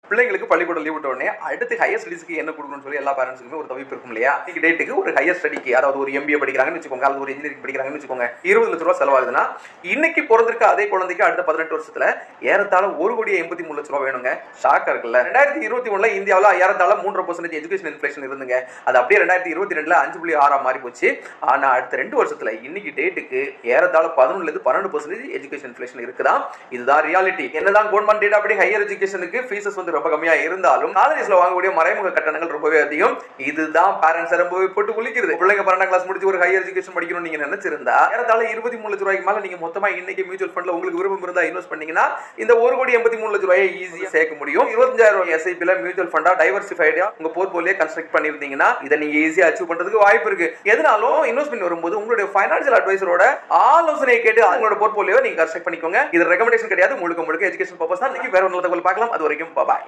பிள்ளைங்களுக்கு பள்ளிக்கூடம் லீவ் விட்ட உடனே அடுத்து ஹையர் ஸ்டடிஸ்க்கு என்ன கொடுக்கணும்னு சொல்லி எல்லா பேரண்ட்ஸுக்குமே ஒரு தவிப்பு இருக்கும் இல்லையா? இன்னைக்கு டேட்டுக்கு ஒரு ஹையர் ஸ்டடிக்கு, அதாவது ஒரு MBA படிக்கிறாங்கன்னு வச்சுக்கோங்க, அல்லது ஒரு இன்ஜினியரிங் படிக்கிறாங்கன்னு வச்சுக்கோங்க, 20 லட்ச ரூபாய் செலவாகுதுன்னா இன்னைக்கு பிறந்திருக்க அதே குழந்தைக்கு அடுத்த 18 வருஷத்துல ஏறத்தாழ 1,83 லட்ச ரூபாய் வேணுங்க. ஷாக்கா இருக்குல்ல? 2021 இந்தியாவில் ஏறத்தாழ 3% எஜுகேஷன் இன்ஃபிளேஷன் இருந்துங்க. அது அப்படியே 2022 5.6 மாறி போச்சு. ஆனா அடுத்த 2 வருஷத்துல இன்னைக்கு டேட்டுக்கு ஏறத்தாழ 11% எஜுகேஷன் இன்ஃபிளேஷன் இருக்குதான். இதுதான் ரியாலிட்டி. என்னதான் கவர்மெண்ட் டேட்டா அப்படி ஹையர் எஜுகேஷனுக்கு ஃபீஸஸ் வந்து ரொம்ப கம்மியா இருந்தாலும் காலேஜ்ல வாங்கக்கூடிய மறைமுக கட்டணங்கள் ரொம்பவே அதிகம். இதுதான் பேரண்ட்ஸ் ரொம்பவே போட்டு குளிக்கிறது. பிள்ளைங்க 12ஆம் கிளாஸ் முடிச்சு ஒரு ஹையர் எஜுகேஷன் படிக்கணும் நீங்க நினைச்சிருந்தா ஏறத்தாழ 23 லட்ச ரூபாய்க்கு மேல நீங்க மொத்தமா இன்னைக்கு மியூச்சுவல் ஃபண்ட்ல உங்களுக்கு விருப்பம் இருந்தா இன்வெஸ்ட் பண்ணீங்கன்னா இந்த 1,83 லட்ச ரூபாயை ஈஸியா சேர்க்க முடியும். 25,000 SIP ல மியூச்சுவல் ஃபண்டா டைவர்சிஃபைடா உங்க போர்ட்ஃபோலியோ கன்ஸ்ட்ரக்ட் பண்ணிருந்தீங்கன்னா இதை நீங்க ஈஸியா அச்சீவ் பண்றதுக்கு வாய்ப்பு இருக்கு. எதனாலும் இன்வெஸ்ட் பண்ணி வரும்போது உங்களுடைய ஃபைனான்சியல் அட்வைசரோட ஆலோசனை கேட்டு உங்களோட போர்ட்ஃபோலியோ நீங்க கன்ஸ்ட்ரக்ட் பண்ணிக்கோங்க. இது ரெக்கமெண்டேஷன் கிடையாது, முழுக்க முழுக்க எஜுகேஷன் பர்பஸ் தான். இன்னைக்கு வேற ஒரு நல்ல தகவல் பார்க்கலாம். அது வரைக்கும் பாய்.